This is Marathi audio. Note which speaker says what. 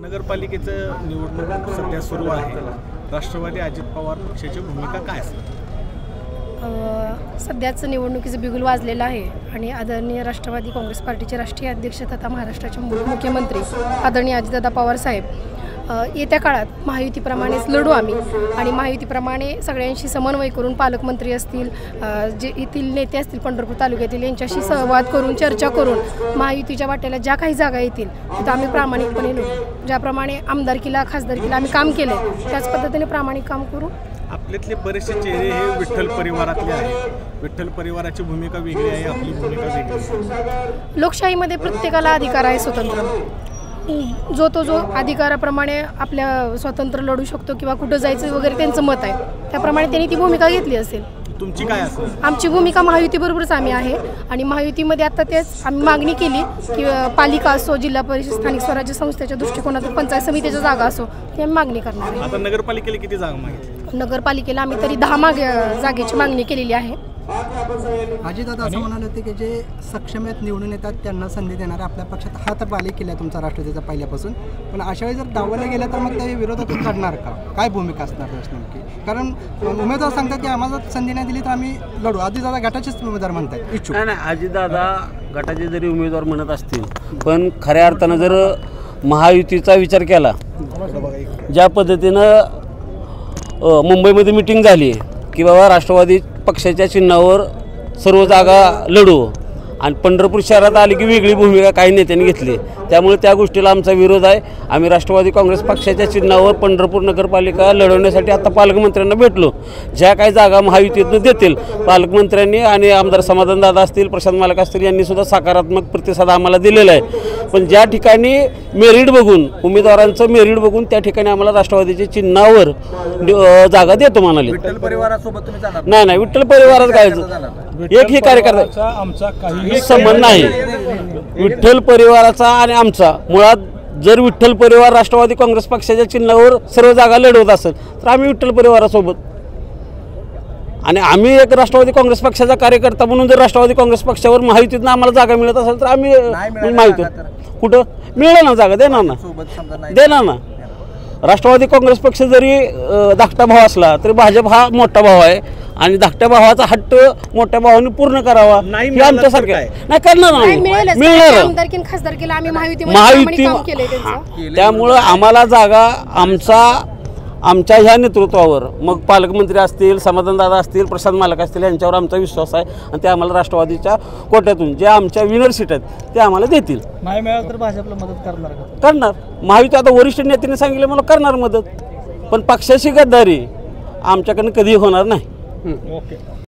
Speaker 1: नगरपालिकेचं निवडणूक सध्या सुरू आहे. राष्ट्रवादी अजित पवार पक्षाची भूमिका काय असेल?
Speaker 2: सध्याचं निवडणुकीचं बिगुल वाजलेलं आहे आणि आदरणीय राष्ट्रवादी काँग्रेस पार्टीचे राष्ट्रीय अध्यक्ष तथा महाराष्ट्राचे मुख्यमंत्री आदरणीय अजितदादा पवार साहेब येत्या काळात महायुतीप्रमाणेच लढू आम्ही आणि महायुतीप्रमाणे सगळ्यांशी समन्वय करून पालकमंत्री असतील, जे येथील नेते असतील पंढरपूर तालुक्यातील यांच्याशी संवाद करून चर्चा करून महायुतीच्या वाट्याला ज्या काही जागा येतील तिथं आम्ही प्रामाणिकपणे लढू. ज्याप्रमाणे आमदारकीला खासदारकीला आम्ही काम केलं त्याच पद्धतीने प्रामाणिक काम करू.
Speaker 1: आपल्यातले बरेचसे चेहरे हे विठ्ठल परिवारातले आहेत. विठ्ठल परिवाराची भूमिका वेगळी आहे, आपली भूमिका वेगळी आहे.
Speaker 2: लोकशाहीमध्ये प्रत्येकाला अधिकार आहे स्वतंत्र. जो अधिकाराप्रमाणे आपल्या स्वतंत्र लढू शकतो किंवा कुठं जायचं वगैरे त्यांचं मत आहे, त्याप्रमाणे त्यांनी ती भूमिका घेतली असेल.
Speaker 1: तुमची काय असेल?
Speaker 2: आमची भूमिका महायुतीबरोबरच आम्ही आहे आणि महायुतीमध्ये आता तेच आम्ही मागणी केली की पालिका असो, जिल्हा परिषद, स्थानिक स्वराज्य संस्थेच्या दृष्टिकोनातून पंचायत समितीच्या जागा असो ती आम्ही मागणी करणार आहे.
Speaker 1: आता नगरपालिकेला किती जागा मागितली?
Speaker 2: नगरपालिकेला आम्ही तरी 10 जागेची मागणी केलेली आहे.
Speaker 3: अजितदादा असं म्हणाले होते की जे सक्षम आहेत निवडून येतात त्यांना संधी देणार. आपल्या पक्षात हा तर बालेकिल्ला केला आहे तुमचा राष्ट्रवादीचा पहिल्यापासून, पण अशा वेळी जर डावलं गेलं तर मग ते विरोधातून लढणार का? काय भूमिका असणार नेमकी? कारण उमेदवार सांगतात की आम्हाला संधी नाही दिली तर आम्ही लढू. अजितदादा गटाचेच उमेदवार म्हणतात इच्छुक.
Speaker 4: नाही, अजितदादा गटाचे जरी उमेदवार म्हणत असतील पण खऱ्या अर्थानं जर महायुतीचा विचार केला, ज्या पद्धतीनं मुंबईमध्ये मिटिंग झाली की बाबा राष्ट्रवादी पक्षाच्या चिन्हावर सर्व जागा लढू आणि पंढरपूर शहरात आली की वेगळी भूमिका काही नेत्यांनी घेतली, त्यामुळे त्या गोष्टीला आमचा विरोध आहे. आम्ही राष्ट्रवादी काँग्रेस पक्षाच्या चिन्हावर पंढरपूर नगरपालिका लढवण्यासाठी आता पालकमंत्र्यांना भेटलो. ज्या काही जागा महायुतीतून देतील पालकमंत्र्यांनी आणि आमदार समाधानदादा असतील, प्रशांत मालक असतील यांनी सुद्धा सकारात्मक प्रतिसाद आम्हाला दिलेला आहे. पण ज्या ठिकाणी मेरिट बघून, उमेदवारांचं मेरिट बघून त्या ठिकाणी आम्हाला राष्ट्रवादीच्या चिन्हावर जागा देतो म्हणाले.
Speaker 5: विठ्ठल परिवारासोबत तुम्ही जाणार?
Speaker 4: नाही, विठ्ठल परिवारात काय एकही कार्यकर्ता
Speaker 1: आमचा काही
Speaker 4: संबंध नाही. विठ्ठल परिवाराचा आणि आमचा मुळात जर विठ्ठल परिवार राष्ट्रवादी काँग्रेस पक्षाच्या चिन्हावर सर्व जागा लढवत असेल तर आम्ही विठ्ठल परिवारासोबत, आणि आम्ही एक राष्ट्रवादी काँग्रेस पक्षाचा कार्यकर्ता म्हणून जर राष्ट्रवादी काँग्रेस पक्षावर महायुतीतून आम्हाला जागा मिळत असेल तर आम्ही माहिती कुठं मिळेल ना जागा, देणार ना. राष्ट्रवादी काँग्रेस पक्ष जरी धाकटा भाव असला तरी भाजप हा मोठा भाव आहे आणि धाकट्या भावाचा हट्ट मोठ्या भावाने पूर्ण करावा. हे आमच्यासारखं नाही करणार ना, मिळणार महायुती. त्यामुळं आम्हाला जागा आमच्या ह्या नेतृत्वावर, मग पालकमंत्री असतील, समाधानदादा असतील, प्रशांत मालक असतील यांच्यावर आमचा विश्वास आहे आणि ते आम्हाला राष्ट्रवादीच्या कोट्यातून जे आमच्या विनर सीट आहेत ते आम्हाला देतील.
Speaker 5: नाही मिळालं तर भाजपला मदत करणार का?
Speaker 4: करणार. महायुती आता वरिष्ठ नेत्याने सांगितले मला करणार मदत, पण पक्षाची गद्दारी आमच्याकडनं कधी होणार नाही.
Speaker 1: ओके.